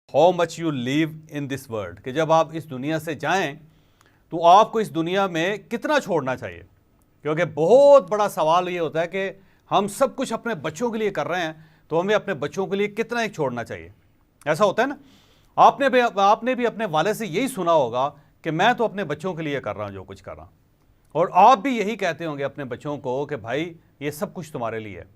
How much you live in this world, कि जब आप इस दुनिया से जाएं तो आपको इस दुनिया में कितना छोड़ना चाहिए। क्योंकि बहुत बड़ा सवाल ये होता है कि हम सब कुछ अपने बच्चों के लिए कर रहे हैं, तो हमें अपने बच्चों के लिए कितना ही छोड़ना चाहिए। ऐसा होता है ना, आपने भी अपने वाले से यही सुना होगा कि मैं तो अपने बच्चों के लिए कर रहा हूं जो कुछ कर रहा हूं, और आप भी यही कहते होंगे अपने बच्चों को कि भाई ये सब कुछ तुम्हारे लिए है।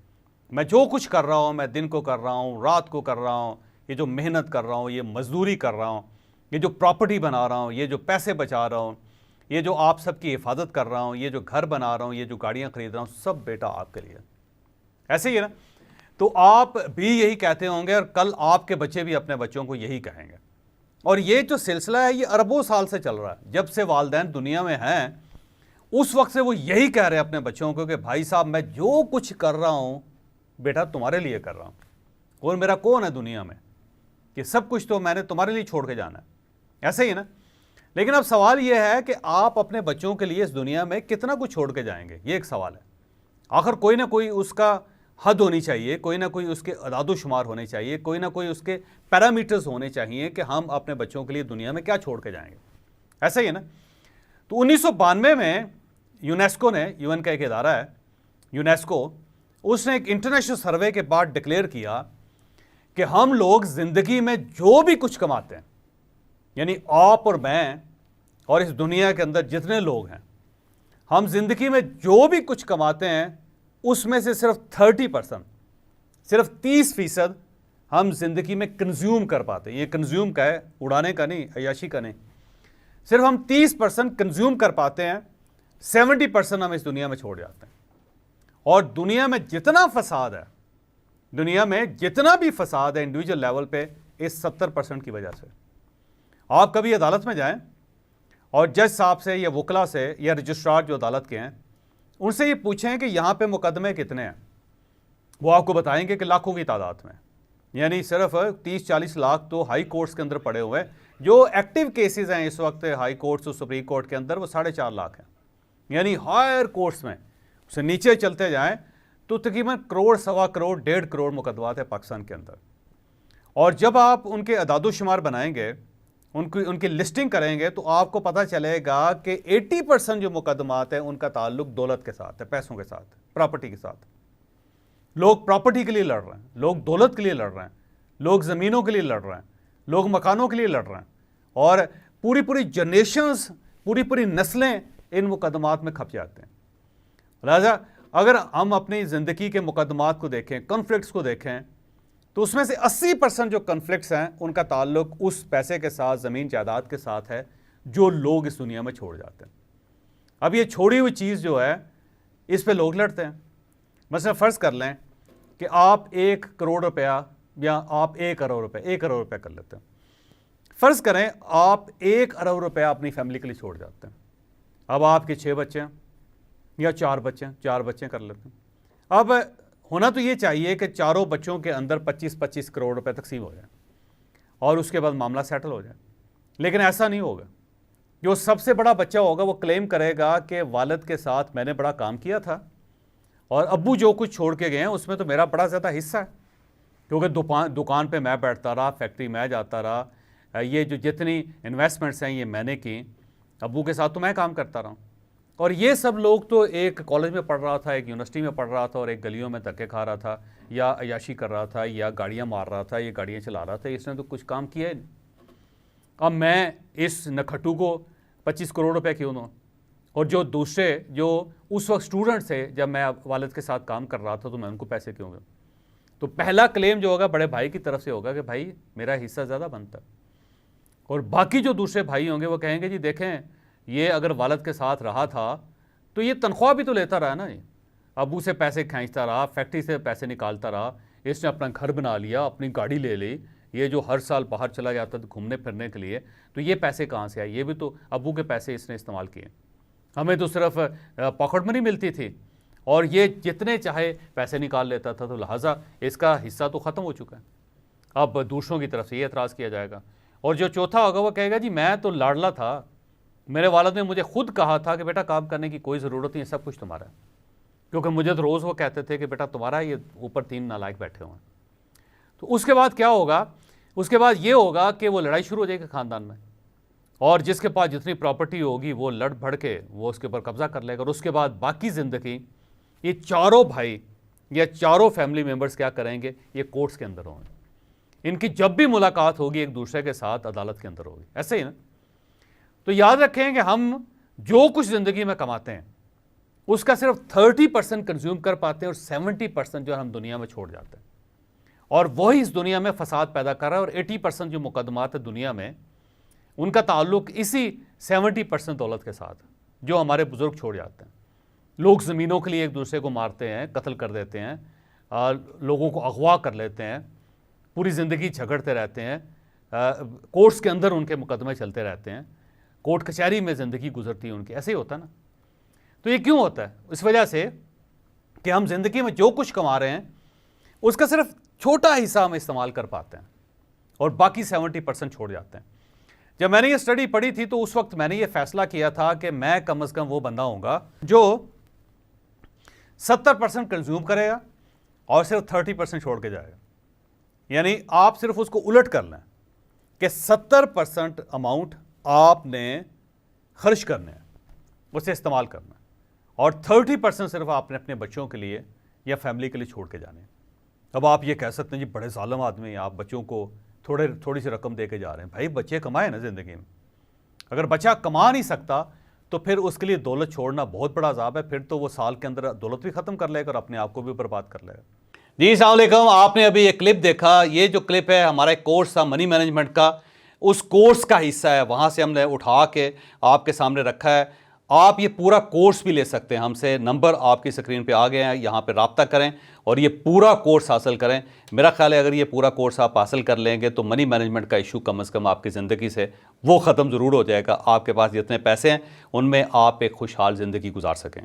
मैं जो कुछ कर रहा हूं, मैं दिन को कर रहा हूं, रात को कर रहा हूं, ये जो मेहनत कर रहा हूं, ये मजदूरी कर रहा हूं, ये जो प्रॉपर्टी बना रहा हूं, ये जो पैसे बचा रहा हूं, ये जो आप सबकी हिफाजत कर रहा हूं, ये जो घर बना रहा हूं, ये जो गाड़ियां खरीद रहा हूं, सब बेटा आपके लिए। ऐसे ही है ना, तो आप भी यही कहते होंगे और कल आपके बच्चे भी अपने बच्चों को यही कहेंगे। और ये जो सिलसिला है ये अरबों साल से चल रहा है। जब से वालिदैन दुनिया में हैं उस वक्त से वो यही कह रहे हैं अपने बच्चों को कि भाई साहब मैं जो कुछ कर रहा हूं बेटा तुम्हारे लिए कर रहा हूं, और मेरा कौन है दुनिया में कि सब कुछ तो मैंने तुम्हारे लिए छोड़ के जाना है। ऐसे ही ना, लेकिन अब सवाल यह है कि आप अपने बच्चों के लिए इस दुनिया में कितना कुछ छोड़ के जाएंगे, ये एक सवाल है। आखिर कोई ना कोई उसका हद होनी चाहिए, कोई ना कोई उसके अदादोशुमार होने चाहिए, कोई ना कोई उसके पैरामीटर्स होने चाहिए कि हम अपने बच्चों के लिए दुनिया में क्या छोड़ के जाएंगे। ऐसा ही है ना। तो 1992 में यूनेस्को ने, यूएन का एक इदारा है यूनेस्को, उसने एक इंटरनेशनल सर्वे के बाद डिक्लेयर किया कि हम लोग जिंदगी में जो भी कुछ कमाते हैं, यानी आप और मैं और इस दुनिया के अंदर जितने लोग हैं, हम जिंदगी में जो भी कुछ कमाते हैं उसमें से सिर्फ 30%, सिर्फ 30% हम जिंदगी में कंज्यूम कर पाते हैं। ये कंज्यूम का है, उड़ाने का नहीं, अय्याशी का नहीं। सिर्फ हम 30% कंज्यूम कर पाते हैं, 70% हम इस दुनिया में छोड़ जाते हैं। और दुनिया में जितना फसाद है, दुनिया में जितना भी फसाद है इंडिविजुअल लेवल पे, इस 70% की वजह से। आप कभी अदालत में जाएं और जज साहब से या वकला से या रजिस्ट्रार जो अदालत के हैं उनसे ये पूछें कि यहाँ पे मुकदमे कितने हैं, वो आपको बताएंगे कि लाखों की तादाद में, यानी सिर्फ 30-40 लाख तो हाई कोर्ट्स के अंदर पड़े हुए हैं। जो एक्टिव केसेस हैं इस वक्त हाई कोर्ट्स और सुप्रीम कोर्ट के अंदर वो 4.5 लाख हैं। यानी हायर कोर्ट्स में उससे नीचे चलते जाएं तो तकरीबन करोड़, सवा करोड़, 1.5 करोड़ मुकदमात है पाकिस्तान के अंदर। और जब आप उनके अदादोशुमार बनाएंगे, उनकी लिस्टिंग करेंगे, तो आपको पता चलेगा कि 80% जो मुकदमात हैं उनका ताल्लुक दौलत के साथ है, पैसों के साथ, प्रॉपर्टी के साथ। लोग प्रॉपर्टी के लिए लड़ रहे हैं, लोग दौलत के लिए लड़ रहे हैं, लोग ज़मीनों के लिए लड़ रहे हैं, लोग मकानों के लिए लड़ रहे हैं, और पूरी पूरी जनरेशंस, पूरी पूरी नस्लें इन मुकदमात में खप जाते हैं। लिहाजा अगर हम अपनी ज़िंदगी के मुकदमात को देखें, कॉन्फ्लिक्ट्स को देखें, तो उसमें से 80% जो कॉन्फ्लिक्ट्स हैं उनका ताल्लुक उस पैसे के साथ, ज़मीन जायदाद के साथ है जो लोग इस दुनिया में छोड़ जाते हैं। अब ये छोड़ी हुई चीज़ जो है इस पे लोग लड़ते हैं। मसलन फ़र्ज़ कर लें कि आप 1 करोड़ रुपया या आप 1 करोड़ रुपये, 1 करोड़ रुपये कर लेते हैं। फ़र्ज़ करें आप 1 अरब रुपया अपनी फैमिली के लिए छोड़ जाते हैं। अब आपके 6 बच्चे हैं या 4 बच्चे हैं, 4 बच्चे कर लेते हैं। अब होना तो ये चाहिए कि चारों बच्चों के अंदर 25-25 करोड़ रुपए तकसीम हो जाए और उसके बाद मामला सेटल हो जाए, लेकिन ऐसा नहीं होगा। जो सबसे बड़ा बच्चा होगा वो क्लेम करेगा कि वालिद के साथ मैंने बड़ा काम किया था और अब्बू जो कुछ छोड़ के गए हैं उसमें तो मेरा बड़ा ज़्यादा हिस्सा है, क्योंकि दुकान पे मैं बैठता रहा, फैक्ट्री मैं जाता रहा, ये जो जितनी इन्वेस्टमेंट्स हैं ये मैंने की, अब्बू के साथ तो मैं काम करता रहा। और ये सब लोग तो एक कॉलेज में पढ़ रहा था, एक यूनिवर्सिटी में पढ़ रहा था और एक गलियों में धक्के खा रहा था या अय्याशी कर रहा था या गाड़ियाँ मार रहा था, ये गाड़ियाँ चला रहा था, इसने तो कुछ काम किया ही नहीं। अब मैं इस नखट्टू को 25 करोड़ रुपए क्यों दूँ? और जो दूसरे जो उस वक्त स्टूडेंट्स थे जब मैं वालिद के साथ काम कर रहा था तो मैं उनको पैसे क्यों दूँ? तो पहला क्लेम जो होगा बड़े भाई की तरफ से होगा कि भाई मेरा हिस्सा ज़्यादा बनता है। और बाकी जो दूसरे भाई होंगे वो कहेंगे जी देखें ये अगर वालिद के साथ रहा था तो ये तनख्वाह भी तो लेता रहा ना, ये अबू से पैसे खींचता रहा, फैक्ट्री से पैसे निकालता रहा, इसने अपना घर बना लिया, अपनी गाड़ी ले ली, ये जो हर साल बाहर चला जाता था घूमने फिरने के लिए, तो ये पैसे कहाँ से आए? ये भी तो अबू के पैसे इसने इस्तेमाल किए। हमें तो सिर्फ पॉकेट मनी मिलती थी और ये जितने चाहे पैसे निकाल लेता था, तो लिहाजा इसका हिस्सा तो ख़त्म हो चुका है। अब दूसरों की तरफ से ये एतराज़ किया जाएगा। और जो चौथा होगा वो कहेगा जी मैं तो लाडला था, मेरे वालिद ने मुझे खुद कहा था कि बेटा काम करने की कोई ज़रूरत नहीं है, सब कुछ तुम्हारा है। क्योंकि मुझे तो रोज़ वो कहते थे कि बेटा तुम्हारा, ये ऊपर 3 नालायक बैठे हुए हैं। तो उसके बाद क्या होगा? उसके बाद ये होगा कि वो लड़ाई शुरू हो जाएगी ख़ानदान में, और जिसके पास जितनी प्रॉपर्टी होगी वो लड़ भड़ के वो उसके ऊपर कब्जा कर लेगा, और उसके बाद बाकी ज़िंदगी ये चारों भाई या चारों फैमिली मेम्बर्स क्या करेंगे, ये कोर्ट्स के अंदर होंगे। इनकी जब भी मुलाकात होगी एक दूसरे के साथ अदालत के अंदर होगी, ऐसे ही ना। तो याद रखें कि हम जो कुछ ज़िंदगी में कमाते हैं उसका सिर्फ 30% कंज्यूम कर पाते हैं और 70% जो हम दुनिया में छोड़ जाते हैं, और वही इस दुनिया में फसाद पैदा कर रहा है। और 80% जो मुकदमात है दुनिया में उनका ताल्लुक इसी 70% दौलत के साथ जो हमारे बुजुर्ग छोड़ जाते हैं। लोग ज़मीनों के लिए एक दूसरे को मारते हैं, कत्ल कर देते हैं, लोगों को अगवा कर लेते हैं, पूरी ज़िंदगी झगड़ते रहते हैं, कोर्ट्स के अंदर उनके मुकदमे चलते रहते हैं, कोर्ट कचहरी में ज़िंदगी गुजरती है उनकी। ऐसे ही होता है ना। तो ये क्यों होता है? इस वजह से कि हम ज़िंदगी में जो कुछ कमा रहे हैं उसका सिर्फ छोटा हिस्सा हम इस्तेमाल कर पाते हैं और बाकी 70% छोड़ जाते हैं। जब मैंने ये स्टडी पढ़ी थी तो उस वक्त मैंने ये फैसला किया था कि मैं कम से कम वो बंदा होऊंगा जो 70% कंज्यूम करेगा और सिर्फ 30% छोड़ के जाएगा। यानी आप सिर्फ उसको उलट कर लें कि 70% अमाउंट आपने खर्च करने हैं, उसे इस्तेमाल करना है, और 30% सिर्फ आपने अपने बच्चों के लिए या फैमिली के लिए छोड़ के जाने हैं। अब आप ये कह सकते हैं जी बड़े ज़ालिम आदमी हैं, आप बच्चों को थोड़ी सी रकम दे के जा रहे हैं। भाई बच्चे कमाए ना ज़िंदगी में। अगर बच्चा कमा नहीं सकता तो फिर उसके लिए दौलत छोड़ना बहुत बड़ा अजाब है। फिर तो वो साल के अंदर दौलत भी ख़त्म कर लेगा और अपने आप को भी बर्बाद कर लेगा। जी अस्सलाम वालेकुम। आपने अभी ये क्लिप देखा, ये जो क्लिप है हमारा एक कोर्स था मनी मैनेजमेंट का, उस कोर्स का हिस्सा है। वहाँ से हमने उठा के आपके सामने रखा है। आप ये पूरा कोर्स भी ले सकते हैं हमसे। नंबर आपकी स्क्रीन पे आ गए हैं, यहाँ पे रब्ता करें और ये पूरा कोर्स हासिल करें। मेरा ख्याल है अगर ये पूरा कोर्स आप हासिल कर लेंगे तो मनी मैनेजमेंट का इशू कम से कम आपकी ज़िंदगी से वो ख़त्म ज़रूर हो जाएगा। आपके पास जितने पैसे हैं उनमें आप एक खुशहाल ज़िंदगी गुजार सकें।